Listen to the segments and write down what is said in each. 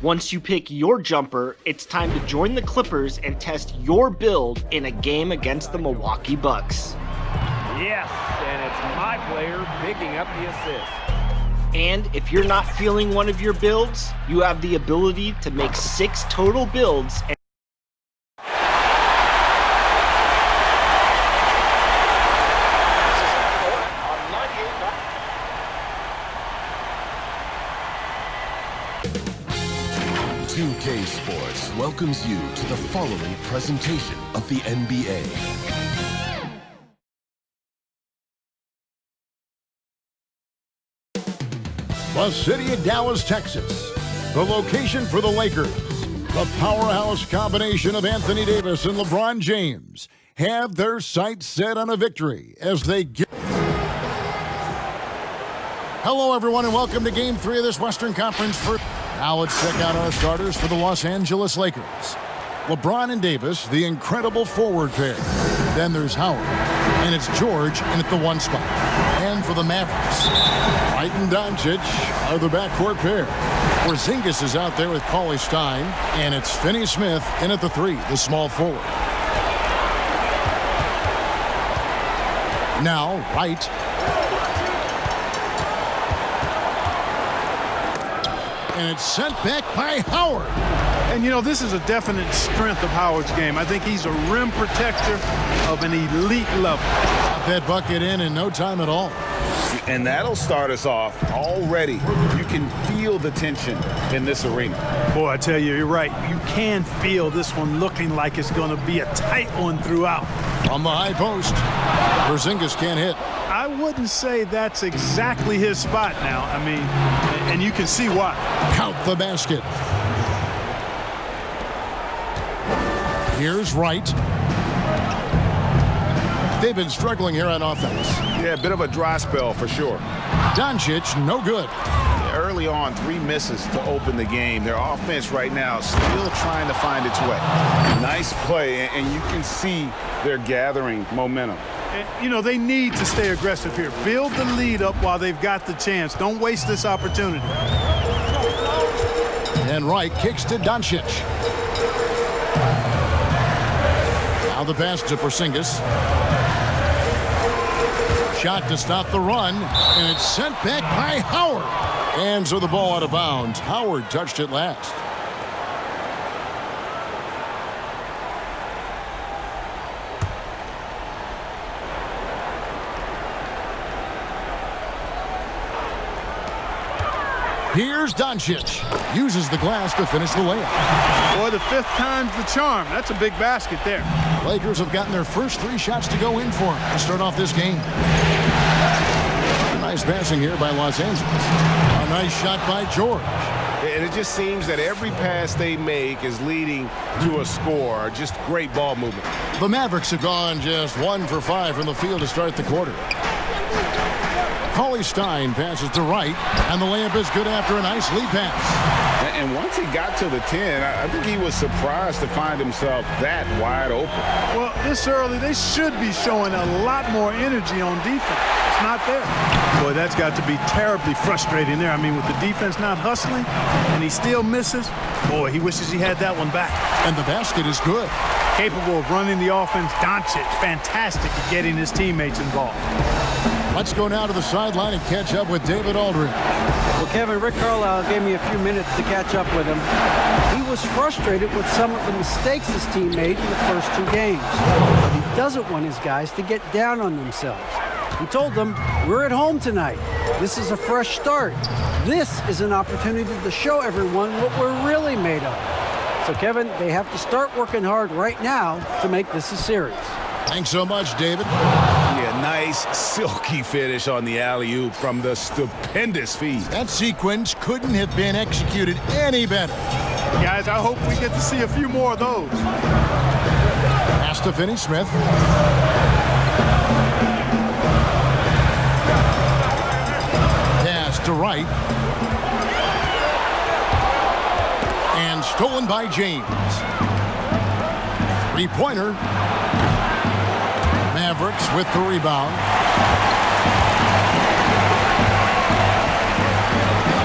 Once you pick your jumper, it's time to join the Clippers and test your build in a game against the Milwaukee Bucks. Yes, and it's my player picking up the assist. And if you're not feeling one of your builds, you have the ability to make 6 total builds and K Sports welcomes you to the following presentation of the NBA. The city of Dallas, Texas, the location for the Lakers, the powerhouse combination of Anthony Davis and LeBron James have their sights set on a victory as they get... Hello, everyone, and welcome to Game 3 of this Western Conference. Now let's check out our starters for the Los Angeles Lakers. LeBron and Davis, the incredible forward pair. Then there's Howard, and it's George in at the 1 spot. And for the Mavericks, Wright and Doncic are the backcourt pair. Porzingis is out there with Cauley Stein, and it's Finney Smith in at the 3, the small forward. Now, Wright. And it's sent back by Howard. And, you know, this is a definite strength of Howard's game. I think he's a rim protector of an elite level. Got that bucket in no time at all. And that'll start us off already. You can feel the tension in this arena. Boy, I tell you, you're right. You can feel this one looking like it's going to be a tight one throughout. On the high post, Porzingis can't hit. I wouldn't say that's exactly his spot now. I mean, and you can see why. Count the basket. Here's Wright. They've been struggling here on offense. Yeah, a bit of a dry spell for sure. Doncic, no good. Early on, 3 misses to open the game. Their offense right now still trying to find its way. Nice play, and you can see they're gathering momentum. And, you know, they need to stay aggressive here. Build the lead up while they've got the chance. Don't waste this opportunity. And Wright kicks to Doncic. Now the pass to Porzingis. Shot to stop the run, and it's sent back by Howard. And so the ball out of bounds. Howard touched it last. Here's Doncic. Uses the glass to finish the layup. Boy, the 5th time's the charm. That's a big basket there. Lakers have gotten their first 3 shots to go in for them to start off this game. Nice passing here by Los Angeles. A nice shot by George. And it just seems that every pass they make is leading to a score. Just great ball movement. The Mavericks have gone just 1 for 5 from the field to start the quarter. Cauley Stein passes to Wright, and the layup is good after a nice lead pass. And once he got to the 10, I think he was surprised to find himself that wide open. Well, this early, they should be showing a lot more energy on defense. It's not there. Boy, that's got to be terribly frustrating there. I mean, with the defense not hustling, and he still misses, boy, he wishes he had that one back. And the basket is good. Capable of running the offense. Doncic, fantastic at getting his teammates involved. Let's go now to the sideline and catch up with David Aldridge. Well, Kevin, Rick Carlisle gave me a few minutes to catch up with him. He was frustrated with some of the mistakes his team made in the first 2 games. But he doesn't want his guys to get down on themselves. He told them, we're at home tonight. This is a fresh start. This is an opportunity to show everyone what we're really made of. So, Kevin, they have to start working hard right now to make this a series. Thanks so much, David. Yeah, nice silky finish on the alley-oop from the stupendous feed. That sequence couldn't have been executed any better. Guys, I hope we get to see a few more of those. Pass to Finney Smith. Pass to Wright. And stolen by James. 3-pointer. Mavericks with the rebound.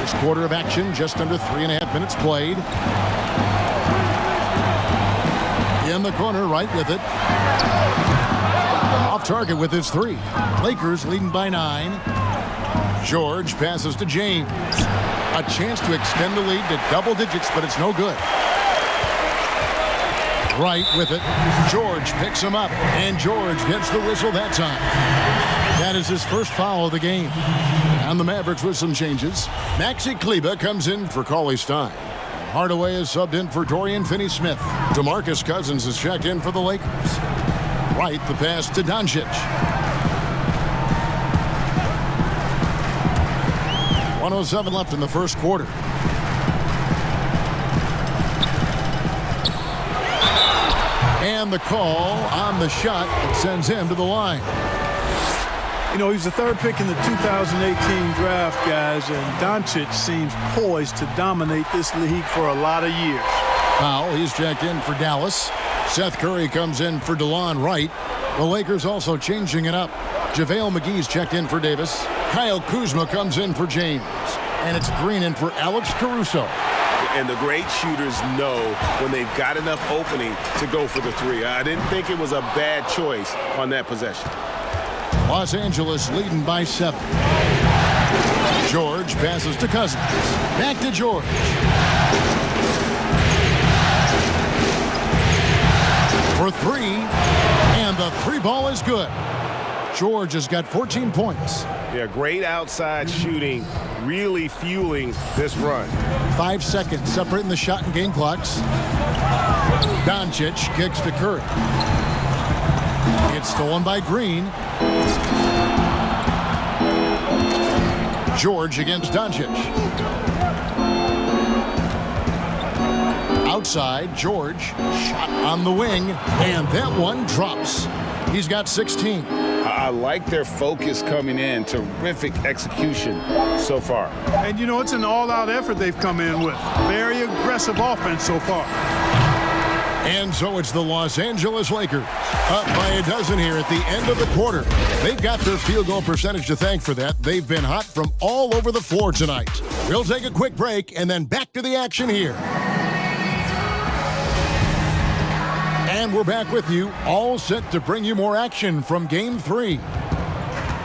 First quarter of action, just under 3.5 minutes played. In the corner, right with it. Off target with his 3. Lakers leading by 9. George passes to James. A chance to extend the lead to double digits, but it's no good. Right with it. George picks him up, and George gets the whistle that time. That is his first foul of the game. And the Mavericks with some changes. Maxi Kleber comes in for Cauley Stein. Hardaway is subbed in for Dorian Finney-Smith. DeMarcus Cousins is checked in for the Lakers. Right, the pass to Doncic. 1:07 left in the first quarter. And the call on the shot that sends him to the line. You know, he's the 3rd pick in the 2018 draft, guys, and Doncic seems poised to dominate this league for a lot of years. Powell, he's checked in for Dallas. Seth Curry comes in for DeLon Wright. The Lakers also changing it up. JaVale McGee's checked in for Davis. Kyle Kuzma comes in for James. And it's Green in for Alex Caruso. And the great shooters know when they've got enough opening to go for the 3. I didn't think it was a bad choice on that possession. Los Angeles leading by 7. George passes to Cousins. Back to George. For 3. And the 3 ball is good. George has got 14 points. Yeah, great outside shooting, really fueling this run. 5 seconds separating the shot and game clocks. Doncic kicks to Curry. It's stolen by Green. George against Doncic. Outside, George. Shot on the wing. And that one drops. He's got 16. I like their focus coming in. Terrific execution so far. And, you know, it's an all-out effort they've come in with. Very aggressive offense so far. And so it's the Los Angeles Lakers up by a dozen here at the end of the quarter. They've got their field goal percentage to thank for that. They've been hot from all over the floor tonight. We'll take a quick break and then back to the action here. And we're back with you, all set to bring you more action from Game 3.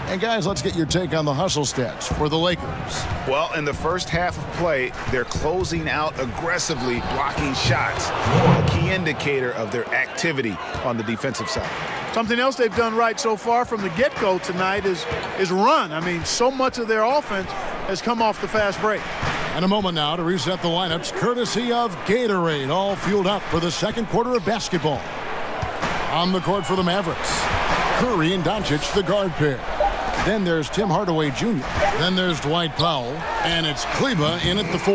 And guys, let's get your take on the hustle stats for the Lakers. Well, in the first half of play, they're closing out aggressively, blocking shots. A key indicator of their activity on the defensive side. Something else they've done right so far from the get-go tonight is run. I mean, so much of their offense has come off the fast break. And a moment now to reset the lineups, courtesy of Gatorade, all fueled up for the second quarter of basketball. On the court for the Mavericks, Curry and Doncic, the guard pair. Then there's Tim Hardaway Jr. Then there's Dwight Powell. And it's Kleber in at the 4.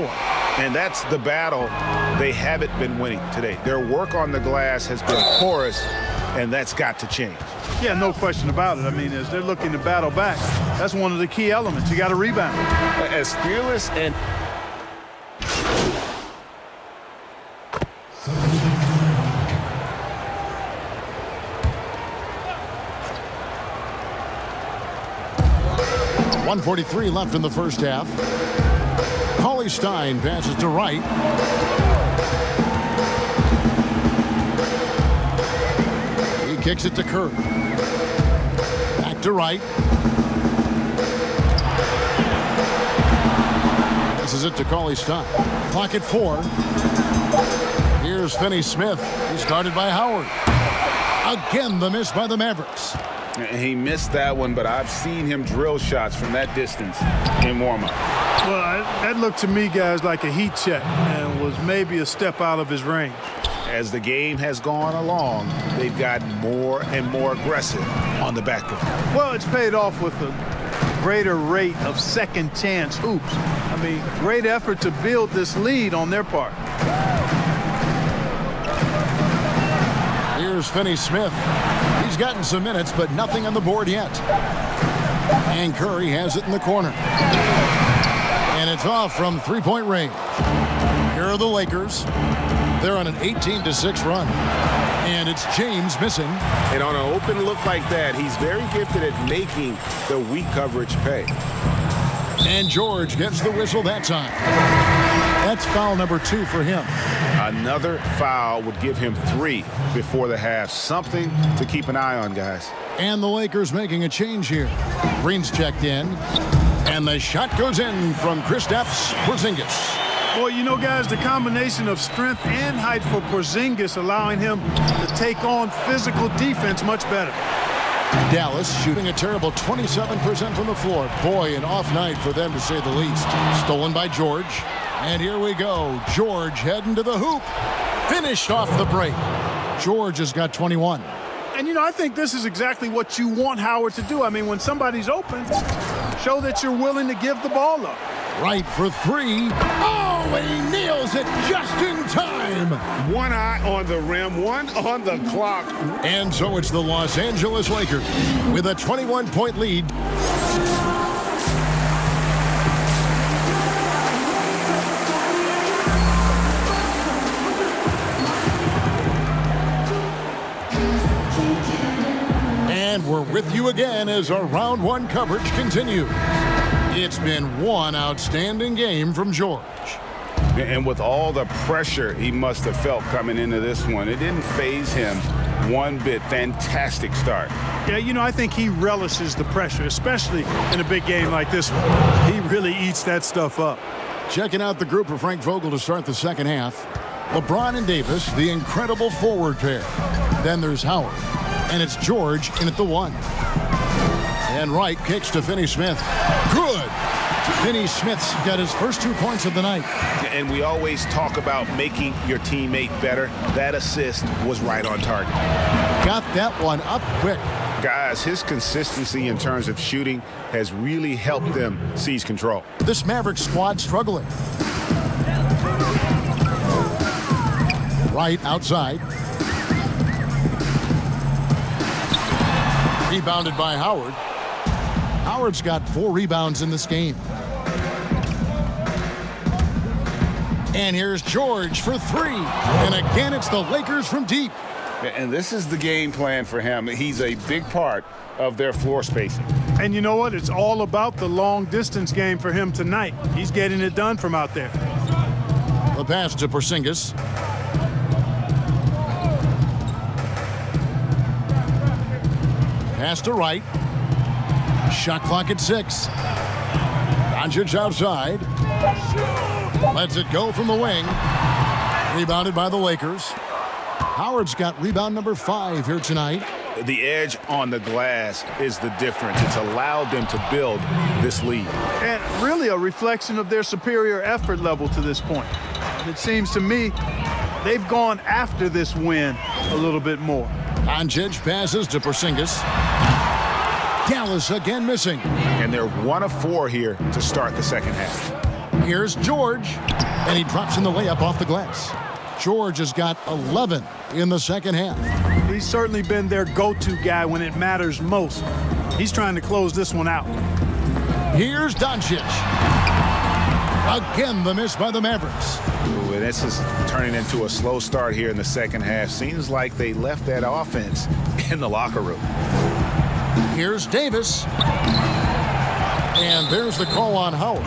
And that's the battle they haven't been winning today. Their work on the glass has been porous, and that's got to change. Yeah, no question about it. I mean, as they're looking to battle back, that's one of the key elements. You got to rebound. As fearless and... .143 left in the first half. Cauley Stein passes to Wright. He kicks it to Curry. Back to Wright. Passes it to Cauley Stein. Clock at 4. Here's Finney-Smith. He's guarded by Howard. Again, the miss by the Mavericks. He missed that one, but I've seen him drill shots from that distance in warm-up. Well, that looked to me, guys, like a heat check and was maybe a step out of his range. As the game has gone along, they've gotten more and more aggressive on the backboard. Well, it's paid off with a greater rate of second chance hoops. I mean, great effort to build this lead on their part. Here's Finney-Smith. He's gotten some minutes, but nothing on the board yet. And Curry has it in the corner. And it's off from three-point range. Here are the Lakers. They're on an 18-6 run. And it's James missing. And on an open look like that, he's very gifted at making the weak coverage pay. And George gets the whistle that time. That's foul number 2 for him. Another foul would give him 3 before the half. Something to keep an eye on, guys. And the Lakers making a change here. Green's checked in. And the shot goes in from Kristaps Porzingis. Boy, you know, guys, the combination of strength and height for Porzingis allowing him to take on physical defense much better. Dallas shooting a terrible 27% from the floor. Boy, an off night for them to say the least. Stolen by George. And here we go. George heading to the hoop. Finished off the break. George has got 21. And, you know, I think this is exactly what you want Howard to do. I mean, when somebody's open, show that you're willing to give the ball up. Right for 3. Oh, he nails it just in time. One eye on the rim, one on the clock. And so it's the Los Angeles Lakers with a 21-point lead. And we're with you again as our round 1 coverage continues. It's been one outstanding game from George. And with all the pressure he must have felt coming into this one, it didn't faze him one bit. Fantastic start. Yeah, you know, I think he relishes the pressure, especially in a big game like this one. He really eats that stuff up. Checking out the group for Frank Vogel to start the second half. LeBron and Davis, the incredible forward pair. Then there's Howard. And it's George in at the 1. And Wright kicks to Finney Smith. Good. Finney Smith's got his first 2 points of the night. And we always talk about making your teammate better. That assist was right on target. Got that one up quick. Guys, his consistency in terms of shooting has really helped them seize control. This Mavericks squad struggling. Wright outside. Rebounded by Howard. Howard's got 4 rebounds in this game. And here's George for 3. And again, it's the Lakers from deep. And this is the game plan for him. He's a big part of their floor spacing. And you know what? It's all about the long-distance game for him tonight. He's getting it done from out there. The pass to Porzingis. Pass to Wright. Shot clock at 6. Doncic outside. Lets it go from the wing. Rebounded by the Lakers. Howard's got rebound number 5 here tonight. The edge on the glass is the difference. It's allowed them to build this lead. And really a reflection of their superior effort level to this point. And it seems to me they've gone after this win a little bit more. Doncic passes to Porzingis. Dallas again missing. And they're 1 of 4 here to start the second half. Here's George. And he drops in the layup off the glass. George has got 11 in the second half. He's certainly been their go-to guy when it matters most. He's trying to close this one out. Here's Doncic. Again, the miss by the Mavericks. Ooh, and this is turning into a slow start here in the second half. Seems like they left that offense in the locker room. Here's Davis. And there's the call on Howard.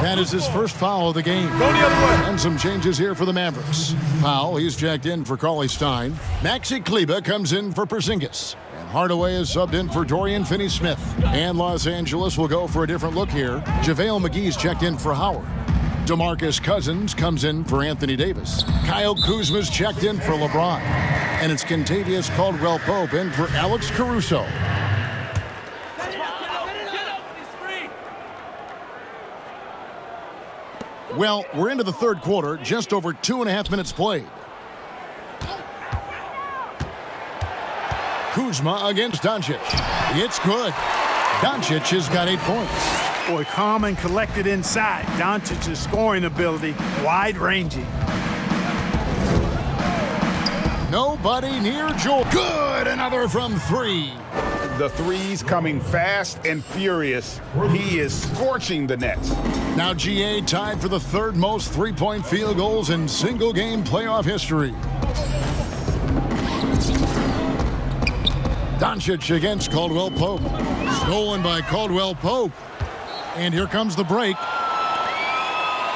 That is his first foul of the game. Go the other way. And some changes here for the Mavericks. Powell, he's checked in for Cauley Stein. Maxi Kleber comes in for Porzingis. And Hardaway is subbed in for Dorian Finney-Smith. And Los Angeles will go for a different look here. JaVale McGee's checked in for Howard. DeMarcus Cousins comes in for Anthony Davis. Kyle Kuzma's checked in for LeBron. And it's Kentavious Caldwell-Pope in for Alex Caruso. Well, we're into the third quarter, just over 2.5 minutes played. Kuzma against Doncic. It's good. Doncic has got 8 points. Boy, calm and collected inside. Doncic's scoring ability, wide-ranging. Nobody near George. Good, another from 3. The threes coming fast and furious. He is scorching the nets. Now GA tied for the 3rd most three-point field goals in single-game playoff history. Doncic against Caldwell-Pope. Stolen by Caldwell-Pope. And here comes the break.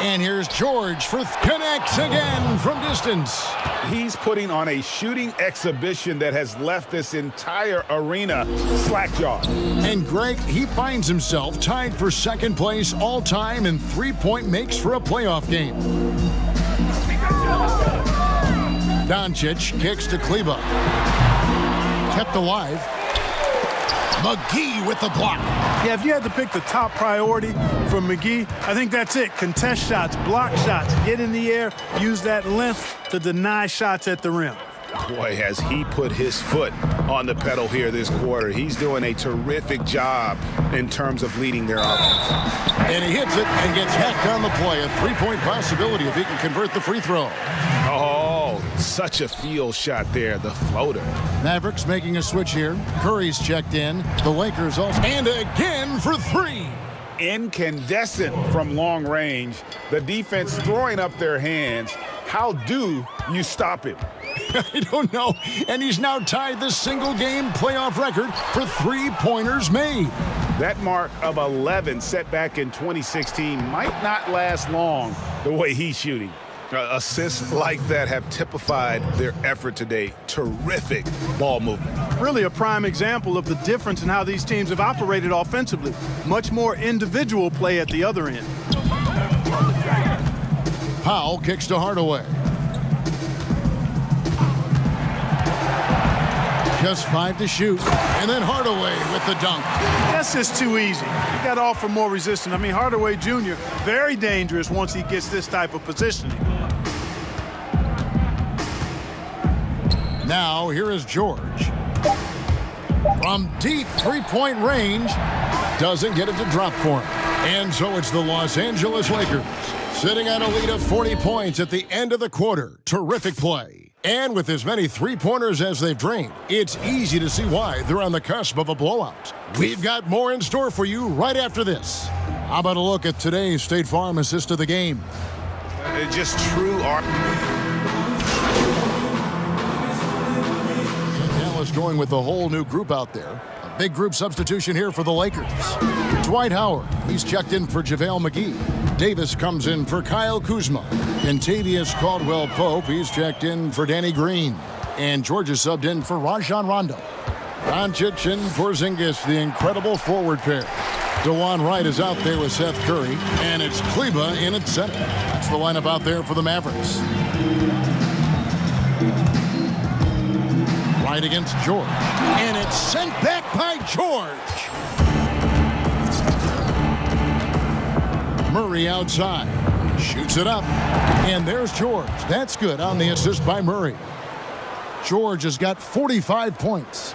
And here's George for connects again from distance. He's putting on a shooting exhibition that has left this entire arena slack-jawed. And Greg, he finds himself tied for second place all-time in three-point makes for a playoff game. Doncic kicks to Kleba. Kept alive. McGee with the block. Yeah, if you had to pick the top priority from McGee, I think that's it. Contest shots, block shots, get in the air, use that length to deny shots at the rim. Boy, has he put his foot on the pedal here this quarter. He's doing a terrific job in terms of leading their offense. And he hits it and gets hacked on the play. A three-point possibility if he can convert the free throw. Oh, such a field shot there, the floater. Mavericks making a switch here. Curry's checked in. The Lakers also. And again for three. Incandescent from long range. The defense throwing up their hands. How do you stop him? I don't know. And he's now tied the single-game playoff record for three-pointers made. That mark of 11 set back in 2016 might not last long the way he's shooting. Assists like that have typified their effort today. Terrific ball movement. Really a prime example of the difference in how these teams have operated offensively. Much more individual play at the other end. Powell kicks to Hardaway. Just 5 to shoot. And then Hardaway with the dunk. That's just too easy. You got to offer more resistance. I mean, Hardaway Jr., very dangerous once he gets this type of positioning. Now, here is George. From deep three-point range. Doesn't get it to drop for him. And so it's the Los Angeles Lakers sitting on a lead of 40 points at the end of the quarter. Terrific play. And with as many three-pointers as they've drained, it's easy to see why they're on the cusp of a blowout. We've got more in store for you right after this. How about a look at today's State Farm assist of the game? Just true art. Dallas going with a whole new group out there. A big group substitution here for the Lakers. Dwight Howard, he's checked in for JaVale McGee. Davis comes in for Kyle Kuzma. Kentavious Caldwell-Pope, he's checked in for Danny Green. And Georgia subbed in for Rajon Rondo. Doncic and Porzingis, the incredible forward pair. DeJuan Wright is out there with Seth Curry. And it's Kleba in at center. That's the lineup out there for the Mavericks. Wright against George. And it's sent back by George. Murray outside. Shoots it up. And there's George. That's good on the assist by Murray. George has got 45 points.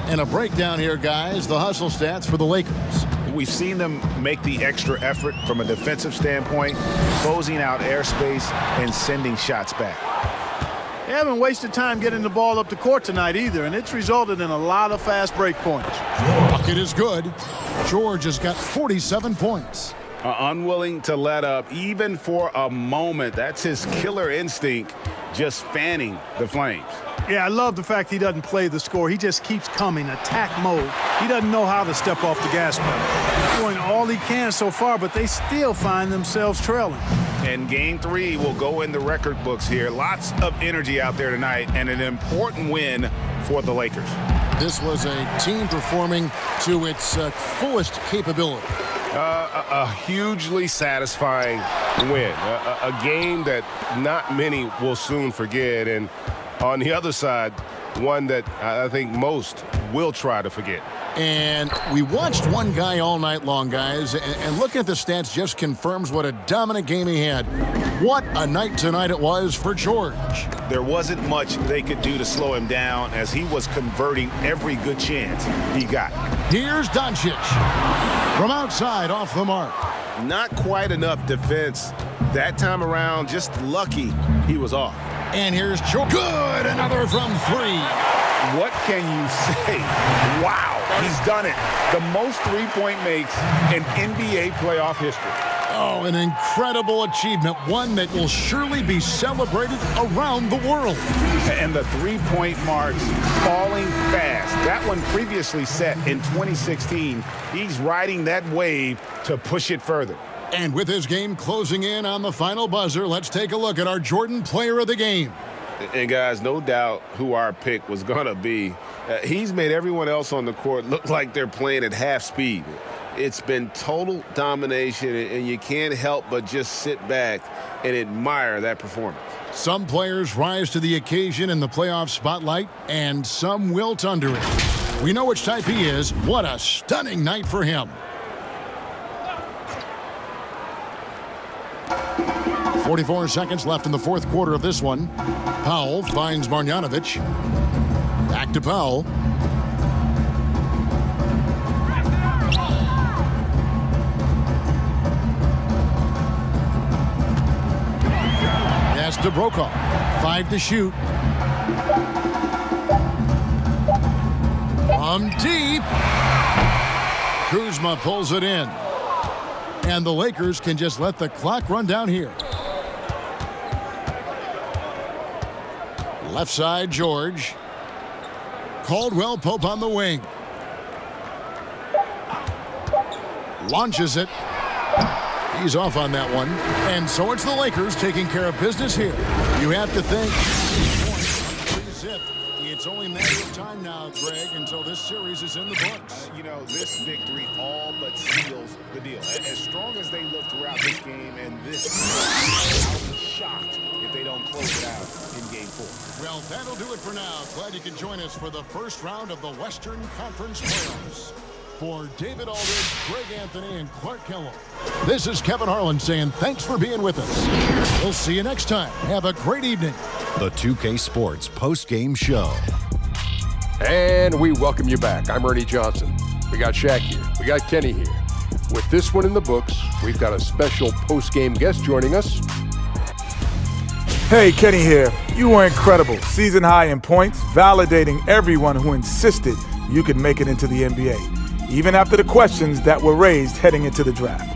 And a breakdown here, guys. The hustle stats for the Lakers. We've seen them make the extra effort from a defensive standpoint, closing out airspace and sending shots back. They haven't wasted time getting the ball up the court tonight either, and it's resulted in a lot of fast break points. Bucket is good. George has got 47 points. Unwilling to let up even for a moment. That's his killer instinct, just fanning the flames. Yeah, I love the fact he doesn't play the score. He just keeps coming, attack mode. He doesn't know how to step off the gas pedal. He's doing all he can so far, but they still find themselves trailing. And Game 3 will go in the record books here. Lots of energy out there tonight, and an important win for the Lakers. This was a team performing to its fullest capability. A hugely satisfying win. A game that not many will soon forget. And on the other side, one that I think most will try to forget. And we watched one guy all night long, guys, and looking at the stats just confirms what a dominant game he had. What a night tonight it was for George. There wasn't much they could do to slow him down as he was converting every good chance he got. Here's Doncic from outside off the mark. Not quite enough defense that time around. Just lucky he was off. And here's George. Good, another from three. What can you say? Wow, he's done it. The most three-point makes in NBA playoff history. Oh, an incredible achievement, one that will surely be celebrated around the world. And the three-point marks falling fast. That one previously set in 2016. He's riding that wave to push it further. And with his game closing in on the final buzzer, let's take a look at our Jordan Player of the Game. And guys, no doubt who our pick was going to be. He's made everyone else on the court look like they're playing at half speed. It's been total domination, and you can't help but just sit back and admire that performance. Some players rise to the occasion in the playoff spotlight, and some wilt under it. We know which type he is. What a stunning night for him. 44 seconds left in the fourth quarter of this one. Powell finds Marjanovic. Back to Powell. Pass to Brokaw. 5 to shoot. From deep. Kuzma pulls it in. And the Lakers can just let the clock run down here. Left side, George. Caldwell Pope on the wing. Launches it. He's off on that one. And so it's the Lakers taking care of business here. You have to think. It's only a matter of time now, Greg, until this series is in the books. This victory all but seals the deal. As strong as they look throughout this game, and this I'll be shocked if they don't close it out in Game 4. Well, that'll do it for now. Glad you could join us for the first round of the Western Conference Playoffs. For David Aldridge, Greg Anthony, and Clark Kellogg, this is Kevin Harlan saying thanks for being with us. We'll see you next time. Have a great evening. The 2K Sports post-game show. And we welcome you back. I'm Ernie Johnson. We got Shaq here. We got Kenny here. With this one in the books, we've got a special post-game guest joining us. Hey, Kenny here. You were incredible. Season high in points, validating everyone who insisted you could make it into the NBA, even after the questions that were raised heading into the draft.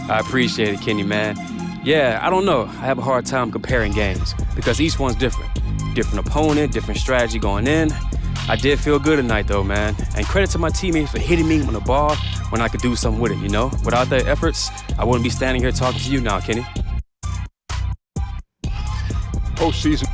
I appreciate it, Kenny, man. Yeah, I don't know. I have a hard time comparing games because each one's different. Different opponent, different strategy going in. I did feel good tonight, though, man. And credit to my teammates for hitting me on the ball when I could do something with it, you know? Without their efforts, I wouldn't be standing here talking to you now, Kenny. Postseason